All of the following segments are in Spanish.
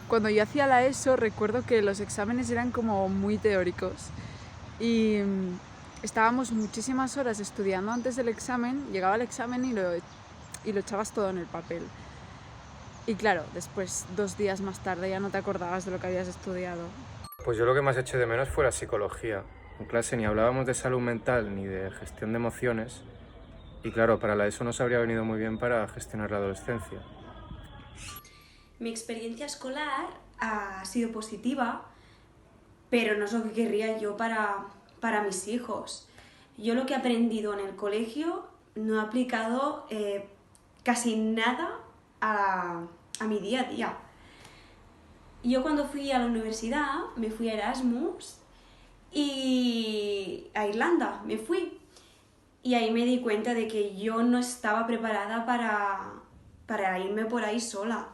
cuando yo hacía la ESO recuerdo que los exámenes eran como muy teóricos y estábamos muchísimas horas estudiando antes del examen, llegaba el examen y lo echabas todo en el papel. Y claro, después 2 días más tarde ya no te acordabas de lo que habías estudiado. Pues yo lo que más eché de menos fue la psicología. En clase ni hablábamos de salud mental ni de gestión de emociones. Y claro, para la ESO nos habría venido muy bien para gestionar la adolescencia. Mi experiencia escolar ha sido positiva, pero no es lo que querría yo para mis hijos. Yo lo que he aprendido en el colegio no he aplicado casi nada a mi día a día. Yo cuando fui a la universidad me fui a Erasmus y a Irlanda me fui. Y ahí me di cuenta de que yo no estaba preparada para irme por ahí sola.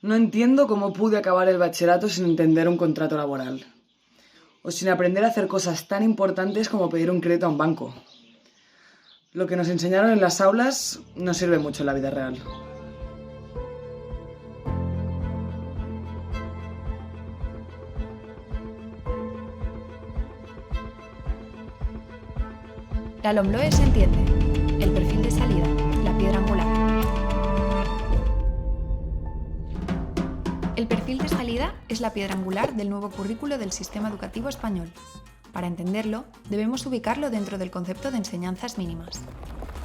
No entiendo cómo pude acabar el bachillerato sin entender un contrato laboral. O sin aprender a hacer cosas tan importantes como pedir un crédito a un banco. Lo que nos enseñaron en las aulas no sirve mucho en la vida real. La LOMLOE se entiende. El perfil de salida, la piedra angular. El perfil de salida es la piedra angular del nuevo currículo del sistema educativo español. Para entenderlo, debemos ubicarlo dentro del concepto de enseñanzas mínimas.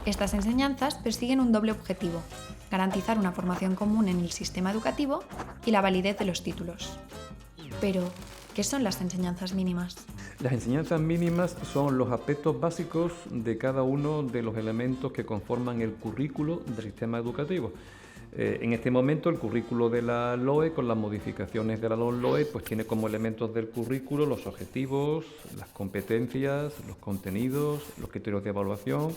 Estas enseñanzas persiguen un doble objetivo: garantizar una formación común en el sistema educativo y la validez de los títulos. Pero, ¿qué son las enseñanzas mínimas? Las enseñanzas mínimas son los aspectos básicos de cada uno de los elementos que conforman el currículo del sistema educativo. En este momento el currículo de la LOE, con las modificaciones de la LOE, pues tiene como elementos del currículo los objetivos, las competencias, los contenidos, los criterios de evaluación,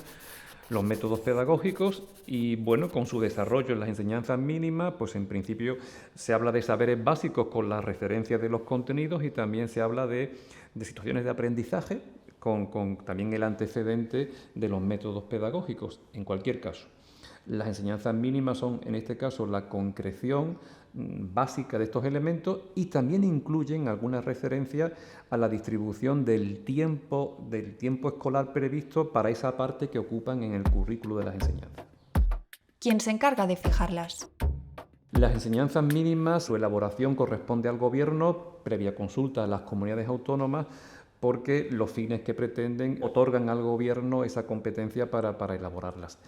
los métodos pedagógicos y, bueno, con su desarrollo en las enseñanzas mínimas, pues en principio se habla de saberes básicos con las referencias de los contenidos y también se habla de situaciones de aprendizaje con también el antecedente de los métodos pedagógicos, en cualquier caso. Las enseñanzas mínimas son, en este caso, la concreción básica de estos elementos y también incluyen algunas referencias a la distribución del tiempo escolar previsto para esa parte que ocupan en el currículo de las enseñanzas. ¿Quién se encarga de fijarlas? Las enseñanzas mínimas, su elaboración corresponde al Gobierno, previa consulta a las comunidades autónomas, porque los fines que pretenden otorgan al Gobierno esa competencia para elaborarlas.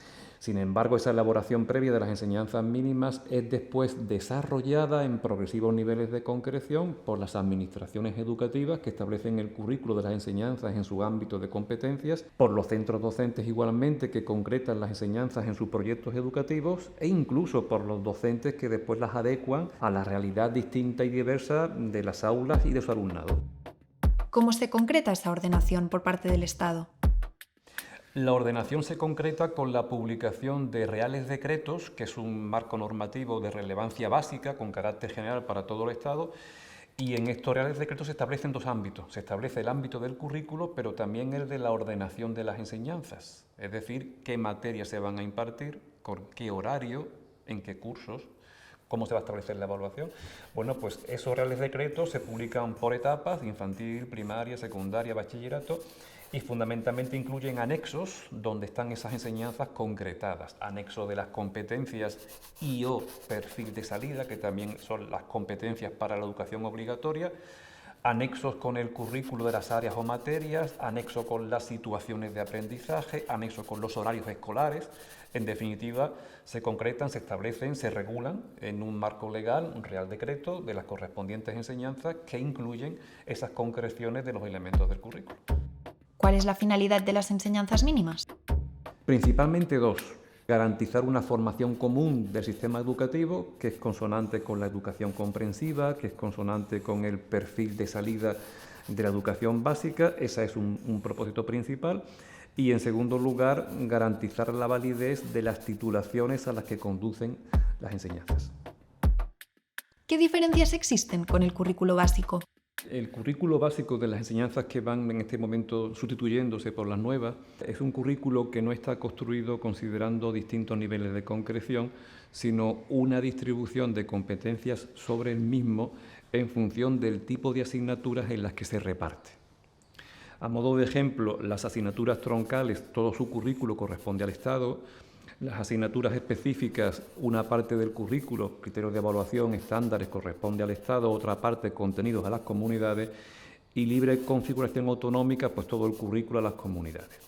Sin embargo, esa elaboración previa de las enseñanzas mínimas es después desarrollada en progresivos niveles de concreción por las administraciones educativas que establecen el currículo de las enseñanzas en su ámbito de competencias, por los centros docentes igualmente que concretan las enseñanzas en sus proyectos educativos e incluso por los docentes que después las adecuan a la realidad distinta y diversa de las aulas y de su alumnado. ¿Cómo se concreta esa ordenación por parte del Estado? La ordenación se concreta con la publicación de reales decretos, que es un marco normativo de relevancia básica con carácter general para todo el Estado, y en estos reales decretos se establecen dos ámbitos. Se establece el ámbito del currículo, pero también el de la ordenación de las enseñanzas, es decir, qué materias se van a impartir, con qué horario, en qué cursos, cómo se va a establecer la evaluación. Bueno, pues esos reales decretos se publican por etapas: infantil, primaria, secundaria, bachillerato, y fundamentalmente incluyen anexos donde están esas enseñanzas concretadas, anexo de las competencias y/o perfil de salida, que también son las competencias para la educación obligatoria, anexos con el currículo de las áreas o materias, anexo con las situaciones de aprendizaje, anexo con los horarios escolares. En definitiva, se concretan, se establecen, se regulan en un marco legal, un real decreto de las correspondientes enseñanzas que incluyen esas concreciones de los elementos del currículo. ¿Cuál es la finalidad de las enseñanzas mínimas? Principalmente dos: garantizar una formación común del sistema educativo que es consonante con la educación comprensiva, que es consonante con el perfil de salida de la educación básica, ese es un propósito principal. Y en segundo lugar, garantizar la validez de las titulaciones a las que conducen las enseñanzas. ¿Qué diferencias existen con el currículo básico? El currículo básico de las enseñanzas que van en este momento sustituyéndose por las nuevas es un currículo que no está construido considerando distintos niveles de concreción, sino una distribución de competencias sobre el mismo en función del tipo de asignaturas en las que se reparte. A modo de ejemplo, las asignaturas troncales, todo su currículo corresponde al Estado. Las asignaturas específicas, una parte del currículo, criterios de evaluación, estándares, corresponde al Estado, otra parte, contenidos a las comunidades, y libre configuración autonómica, pues todo el currículo a las comunidades.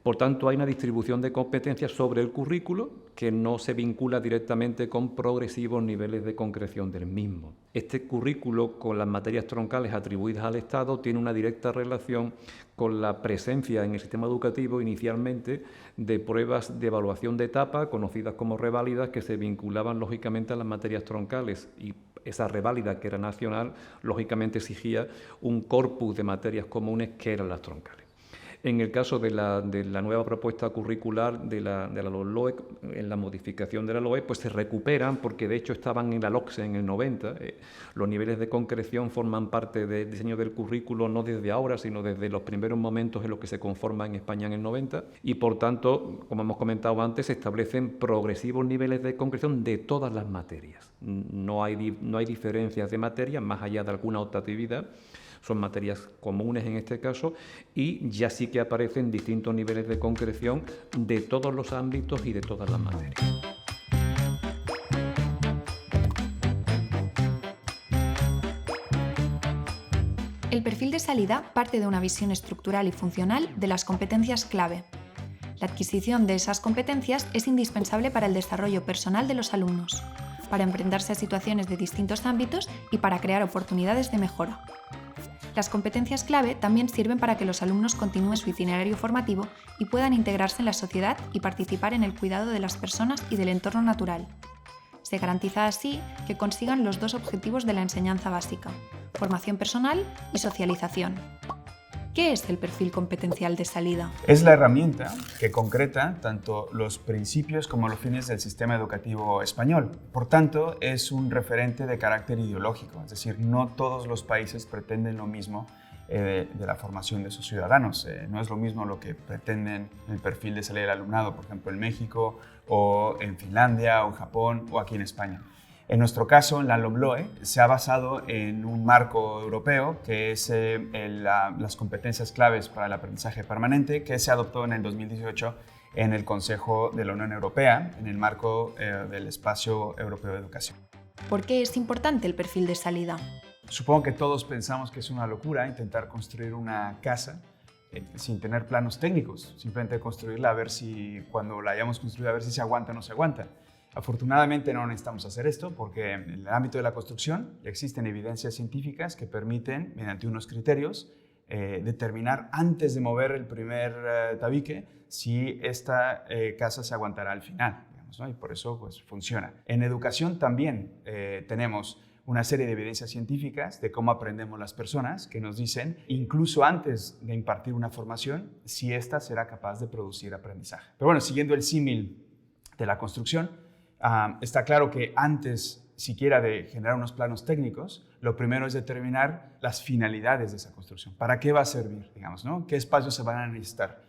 Por tanto, hay una distribución de competencias sobre el currículo que no se vincula directamente con progresivos niveles de concreción del mismo. Este currículo, con las materias troncales atribuidas al Estado, tiene una directa relación con la presencia en el sistema educativo inicialmente de pruebas de evaluación de etapa, conocidas como reválidas, que se vinculaban lógicamente a las materias troncales, y esa reválida, que era nacional, lógicamente exigía un corpus de materias comunes que eran las troncales. En el caso de la nueva propuesta curricular de la LOE, en la modificación de la LOE, pues se recuperan, porque de hecho estaban en la LOCSE en el 90. Los niveles de concreción forman parte del diseño del currículo no desde ahora, sino desde los primeros momentos en los que se conforma en España en el 90. Y por tanto, como hemos comentado antes, se establecen progresivos niveles de concreción de todas las materias. No hay diferencias de materias más allá de alguna optatividad. Son materias comunes en este caso, y ya sí que aparecen distintos niveles de concreción de todos los ámbitos y de todas las materias. El perfil de salida parte de una visión estructural y funcional de las competencias clave. La adquisición de esas competencias es indispensable para el desarrollo personal de los alumnos, para enfrentarse a situaciones de distintos ámbitos y para crear oportunidades de mejora. Las competencias clave también sirven para que los alumnos continúen su itinerario formativo y puedan integrarse en la sociedad y participar en el cuidado de las personas y del entorno natural. Se garantiza así que consigan los dos objetivos de la enseñanza básica: formación personal y socialización. ¿Qué es el perfil competencial de salida? Es la herramienta que concreta tanto los principios como los fines del sistema educativo español. Por tanto, es un referente de carácter ideológico, es decir, no todos los países pretenden lo mismo de la formación de sus ciudadanos. No es lo mismo lo que pretenden el perfil de salida del alumnado, por ejemplo, en México, o en Finlandia, o en Japón, o aquí en España. En nuestro caso, en la LOMLOE, se ha basado en un marco europeo que es las competencias claves para el aprendizaje permanente, que se adoptó en el 2018 en el Consejo de la Unión Europea, en el marco del Espacio Europeo de Educación. ¿Por qué es importante el perfil de salida? Supongo que todos pensamos que es una locura intentar construir una casa sin tener planos técnicos, simplemente construirla a ver si, cuando la hayamos construido, a ver si se aguanta o no se aguanta. Afortunadamente no necesitamos hacer esto, porque en el ámbito de la construcción existen evidencias científicas que permiten, mediante unos criterios, determinar antes de mover el primer tabique si esta casa se aguantará al final, digamos, ¿no? Y por eso pues, funciona. En educación también tenemos una serie de evidencias científicas de cómo aprendemos las personas, que nos dicen, incluso antes de impartir una formación, si ésta será capaz de producir aprendizaje. Pero bueno, siguiendo el símil de la construcción, está claro que antes siquiera de generar unos planos técnicos, lo primero es determinar las finalidades de esa construcción. ¿Para qué va a servir, digamos, ¿no? ¿Qué espacios se van a necesitar?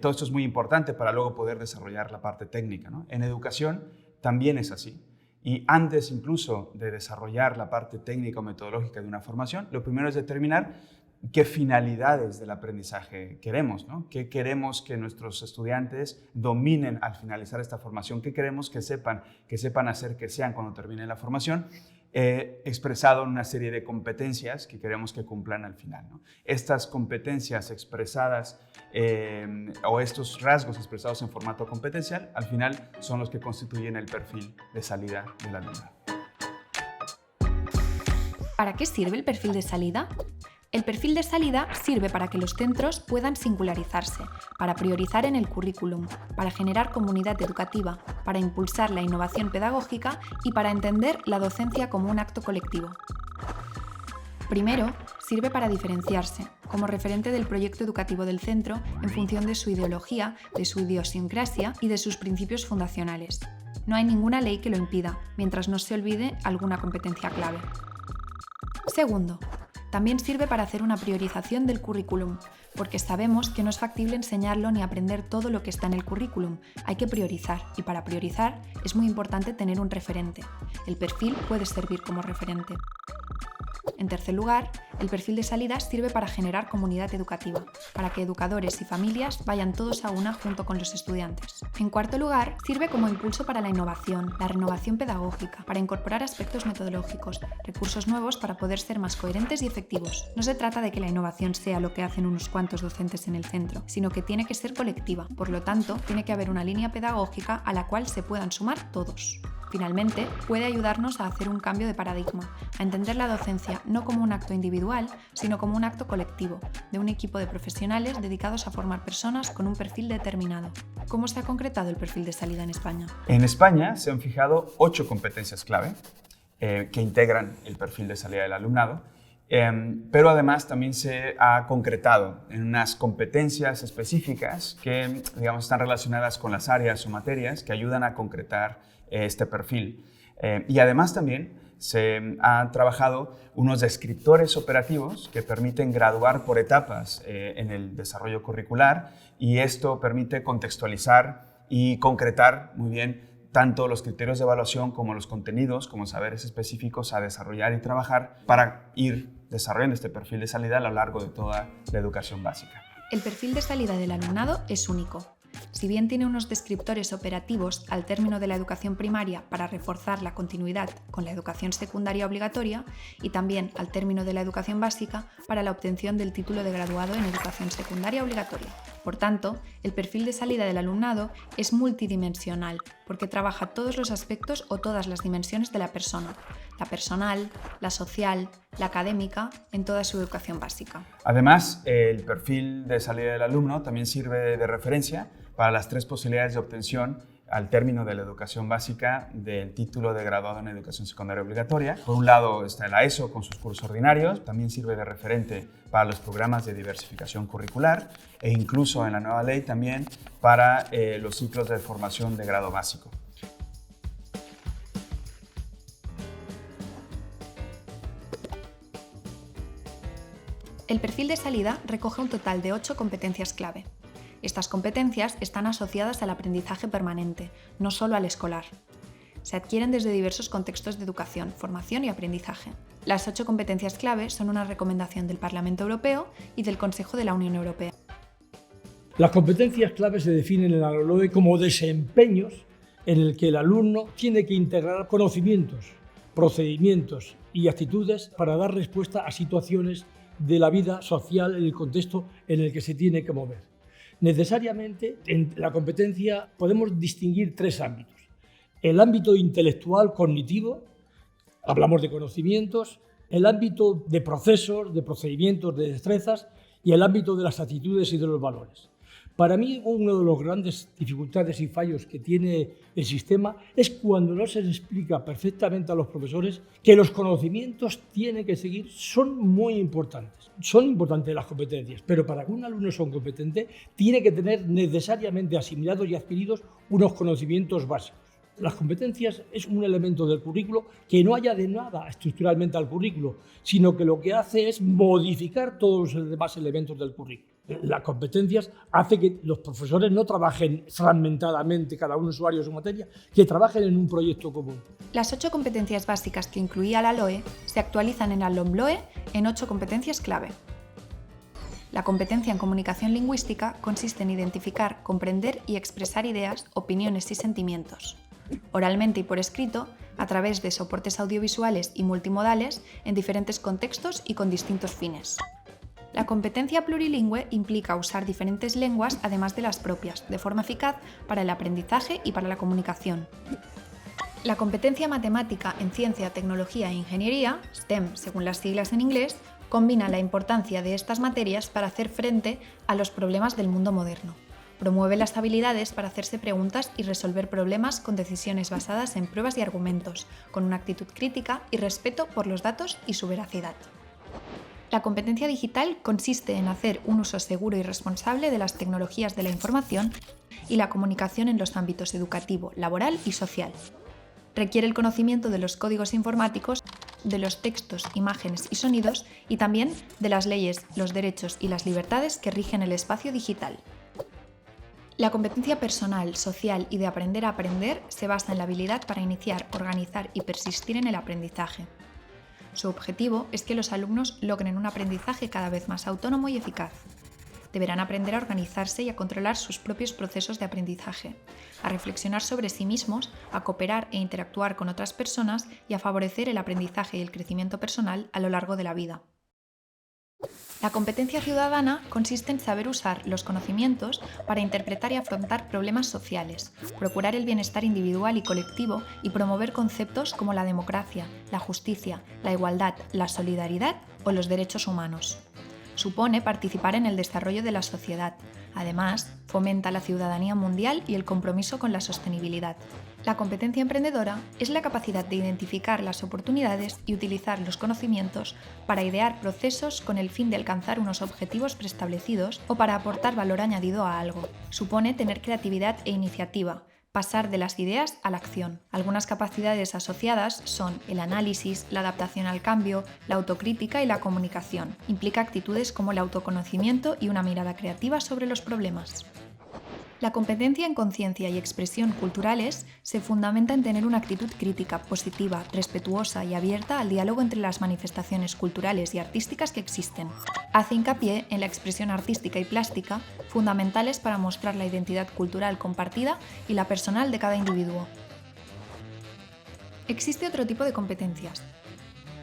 Todo esto es muy importante para luego poder desarrollar la parte técnica, ¿no? En educación también es así. Y antes incluso de desarrollar la parte técnica o metodológica de una formación, lo primero es determinar qué finalidades del aprendizaje queremos, ¿no? ¿Qué queremos que nuestros estudiantes dominen al finalizar esta formación? ¿Qué queremos que sepan hacer que sean cuando terminen la formación? Expresado en una serie de competencias que queremos que cumplan al final, ¿no? Estas competencias expresadas o estos rasgos expresados en formato competencial, al final son los que constituyen el perfil de salida del alumnado. ¿Para qué sirve el perfil de salida? El perfil de salida sirve para que los centros puedan singularizarse, para priorizar en el currículum, para generar comunidad educativa, para impulsar la innovación pedagógica y para entender la docencia como un acto colectivo. Primero, sirve para diferenciarse, como referente del proyecto educativo del centro en función de su ideología, de su idiosincrasia y de sus principios fundacionales. No hay ninguna ley que lo impida, mientras no se olvide alguna competencia clave. Segundo, También sirve para hacer una priorización del currículum, porque sabemos que no es factible enseñarlo ni aprender todo lo que está en el currículum. Hay que priorizar, y para priorizar es muy importante tener un referente. El perfil puede servir como referente. En tercer lugar, el perfil de salida sirve para generar comunidad educativa, para que educadores y familias vayan todos a una junto con los estudiantes. En cuarto lugar, sirve como impulso para la innovación, la renovación pedagógica, para incorporar aspectos metodológicos, recursos nuevos para poder ser más coherentes y efectivos. No se trata de que la innovación sea lo que hacen unos cuantos docentes en el centro, sino que tiene que ser colectiva. Por lo tanto, tiene que haber una línea pedagógica a la cual se puedan sumar todos. Finalmente, puede ayudarnos a hacer un cambio de paradigma, a entender la docencia no como un acto individual, sino como un acto colectivo, de un equipo de profesionales dedicados a formar personas con un perfil determinado. ¿Cómo se ha concretado el perfil de salida en España? En España se han fijado 8 competencias clave que integran el perfil de salida del alumnado, pero además también se ha concretado en unas competencias específicas que, digamos, están relacionadas con las áreas o materias que ayudan a concretar este perfil. Y además también se han trabajado unos descriptores operativos que permiten graduar por etapas en el desarrollo curricular, y esto permite contextualizar y concretar muy bien tanto los criterios de evaluación como los contenidos, como saberes específicos a desarrollar y trabajar para ir desarrollando este perfil de salida a lo largo de toda la educación básica. El perfil de salida del alumnado es único. Si bien tiene unos descriptores operativos al término de la educación primaria para reforzar la continuidad con la educación secundaria obligatoria, y también al término de la educación básica para la obtención del título de graduado en educación secundaria obligatoria. Por tanto, el perfil de salida del alumnado es multidimensional, porque trabaja todos los aspectos o todas las dimensiones de la persona: la personal, la social, la académica, en toda su educación básica. Además, el perfil de salida del alumno también sirve de referencia para las 3 posibilidades de obtención al término de la educación básica del título de graduado en educación secundaria obligatoria. Por un lado está la ESO con sus cursos ordinarios, también sirve de referente para los programas de diversificación curricular e incluso en la nueva ley también para los ciclos de formación de grado básico. El perfil de salida recoge un total de 8 competencias clave. Estas competencias están asociadas al aprendizaje permanente, no solo al escolar. Se adquieren desde diversos contextos de educación, formación y aprendizaje. Las 8 competencias clave son una recomendación del Parlamento Europeo y del Consejo de la Unión Europea. Las competencias clave se definen en la LOE como desempeños en el que el alumno tiene que integrar conocimientos, procedimientos y actitudes para dar respuesta a situaciones de la vida social en el contexto en el que se tiene que mover. Necesariamente, en la competencia podemos distinguir 3 ámbitos. El ámbito intelectual cognitivo, hablamos de conocimientos, el ámbito de procesos, de procedimientos, de destrezas, y el ámbito de las actitudes y de los valores. Para mí, una de las grandes dificultades y fallos que tiene el sistema es cuando no se les explica perfectamente a los profesores que los conocimientos tienen que seguir, son muy importantes. Son importantes las competencias, pero para que un alumno sea competente, tiene que tener necesariamente asimilados y adquiridos unos conocimientos básicos. Las competencias es un elemento del currículo que no añade nada estructuralmente al currículo, sino que lo que hace es modificar todos los demás elementos del currículo. Las competencias hacen que los profesores no trabajen fragmentadamente, cada uno en su área o su materia, que trabajen en un proyecto común. Las 8 competencias básicas que incluía la LOE se actualizan en la LOMLOE en 8 competencias clave. La competencia en comunicación lingüística consiste en identificar, comprender y expresar ideas, opiniones y sentimientos, oralmente y por escrito, a través de soportes audiovisuales y multimodales en diferentes contextos y con distintos fines. La competencia plurilingüe implica usar diferentes lenguas además de las propias, de forma eficaz para el aprendizaje y para la comunicación. La competencia matemática en ciencia, tecnología e ingeniería, STEM según las siglas en inglés, combina la importancia de estas materias para hacer frente a los problemas del mundo moderno. Promueve las habilidades para hacerse preguntas y resolver problemas con decisiones basadas en pruebas y argumentos, con una actitud crítica y respeto por los datos y su veracidad. La competencia digital consiste en hacer un uso seguro y responsable de las tecnologías de la información y la comunicación en los ámbitos educativo, laboral y social. Requiere el conocimiento de los códigos informáticos de los textos, imágenes y sonidos y también de las leyes, los derechos y las libertades que rigen el espacio digital. La competencia personal, social y de aprender a aprender se basa en la habilidad para iniciar, organizar y persistir en el aprendizaje. Su objetivo es que los alumnos logren un aprendizaje cada vez más autónomo y eficaz. Deberán aprender a organizarse y a controlar sus propios procesos de aprendizaje, a reflexionar sobre sí mismos, a cooperar e interactuar con otras personas y a favorecer el aprendizaje y el crecimiento personal a lo largo de la vida. La competencia ciudadana consiste en saber usar los conocimientos para interpretar y afrontar problemas sociales, procurar el bienestar individual y colectivo y promover conceptos como la democracia, la justicia, la igualdad, la solidaridad o los derechos humanos. Supone participar en el desarrollo de la sociedad. Además, fomenta la ciudadanía mundial y el compromiso con la sostenibilidad. La competencia emprendedora es la capacidad de identificar las oportunidades y utilizar los conocimientos para idear procesos con el fin de alcanzar unos objetivos preestablecidos o para aportar valor añadido a algo. Supone tener creatividad e iniciativa, pasar de las ideas a la acción. Algunas capacidades asociadas son el análisis, la adaptación al cambio, la autocrítica y la comunicación. Implica actitudes como el autoconocimiento y una mirada creativa sobre los problemas. La competencia en conciencia y expresión culturales se fundamenta en tener una actitud crítica, positiva, respetuosa y abierta al diálogo entre las manifestaciones culturales y artísticas que existen. Hace hincapié en la expresión artística y plástica, fundamentales para mostrar la identidad cultural compartida y la personal de cada individuo. Existe otro tipo de competencias: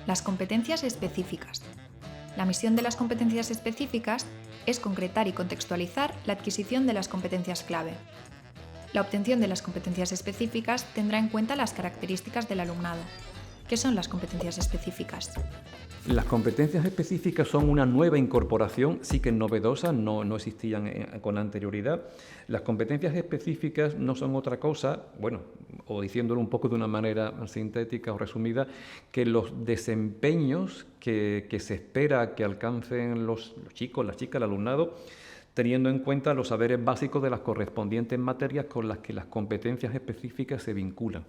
las competencias específicas. La misión de las competencias específicas es concretar y contextualizar la adquisición de las competencias clave. La obtención de las competencias específicas tendrá en cuenta las características del alumnado. ¿Qué son las competencias específicas? Las competencias específicas son una nueva incorporación, sí que novedosas, no existían con anterioridad. Las competencias específicas no son otra cosa, o diciéndolo un poco de una manera sintética o resumida, que los desempeños que se espera que alcancen los chicos, las chicas, el alumnado, teniendo en cuenta los saberes básicos de las correspondientes materias con las que las competencias específicas se vinculan.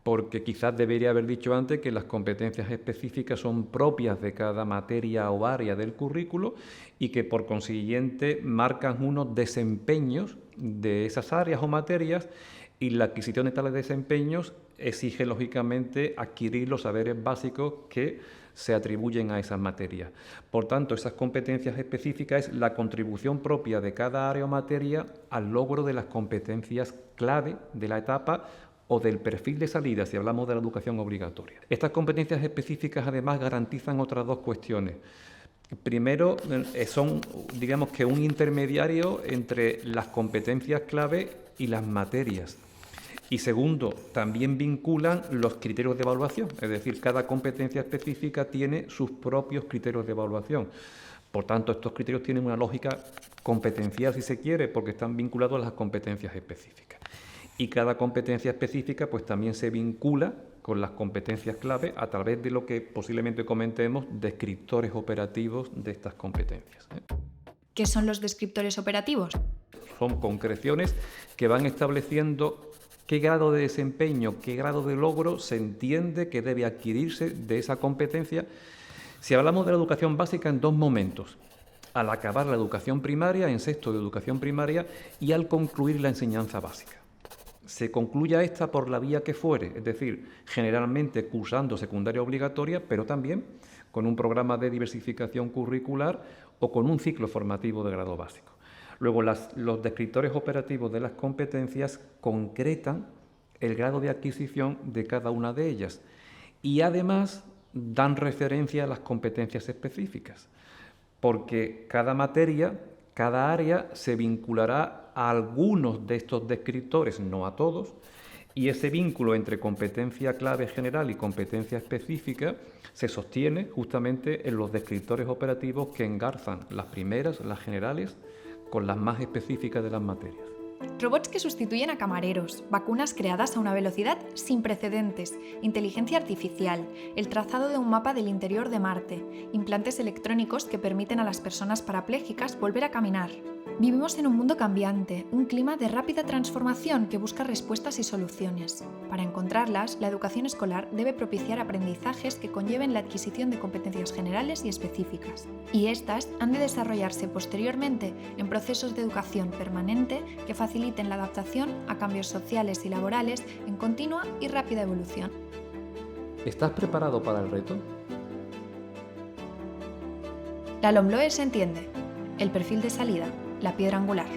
Porque quizás debería haber dicho antes que las competencias específicas son propias de cada materia o área del currículo y que por consiguiente marcan unos desempeños de esas áreas o materias, y la adquisición de tales desempeños exige lógicamente adquirir los saberes básicos que se atribuyen a esas materias. Por tanto, esas competencias específicas es la contribución propia de cada área o materia al logro de las competencias clave de la etapa o del perfil de salida, si hablamos de la educación obligatoria. Estas competencias específicas además garantizan otras dos cuestiones. Primero, son, digamos que un intermediario entre las competencias clave y las materias. Y segundo, también vinculan los criterios de evaluación, es decir, cada competencia específica tiene sus propios criterios de evaluación. Por tanto, estos criterios tienen una lógica competencial, si se quiere, porque están vinculados a las competencias específicas. Y cada competencia específica pues también se vincula con las competencias clave a través de lo que posiblemente comentemos, descriptores operativos de estas competencias. ¿Qué son los descriptores operativos? Son concreciones que van estableciendo qué grado de desempeño, qué grado de logro se entiende que debe adquirirse de esa competencia. Si hablamos de la educación básica, en dos momentos: al acabar la educación primaria, en sexto de educación primaria, y al concluir la enseñanza básica. Se concluya esta por la vía que fuere, es decir, generalmente cursando secundaria obligatoria, pero también con un programa de diversificación curricular o con un ciclo formativo de grado básico. Luego, los descriptores operativos de las competencias concretan el grado de adquisición de cada una de ellas y además dan referencia a las competencias específicas, porque cada materia, cada área se vinculará a algunos de estos descriptores, no a todos, y ese vínculo entre competencia clave general y competencia específica se sostiene justamente en los descriptores operativos que engarzan las primeras, las generales, con las más específicas de las materias. Robots que sustituyen a camareros, vacunas creadas a una velocidad sin precedentes, inteligencia artificial, el trazado de un mapa del interior de Marte, implantes electrónicos que permiten a las personas parapléjicas volver a caminar. Vivimos en un mundo cambiante, un clima de rápida transformación que busca respuestas y soluciones. Para encontrarlas, la educación escolar debe propiciar aprendizajes que conlleven la adquisición de competencias generales y específicas. Y estas han de desarrollarse posteriormente en procesos de educación permanente que faciliten la adaptación a cambios sociales y laborales en continua y rápida evolución. ¿Estás preparado para el reto? La LOMLOE se entiende. El perfil de salida, la piedra angular.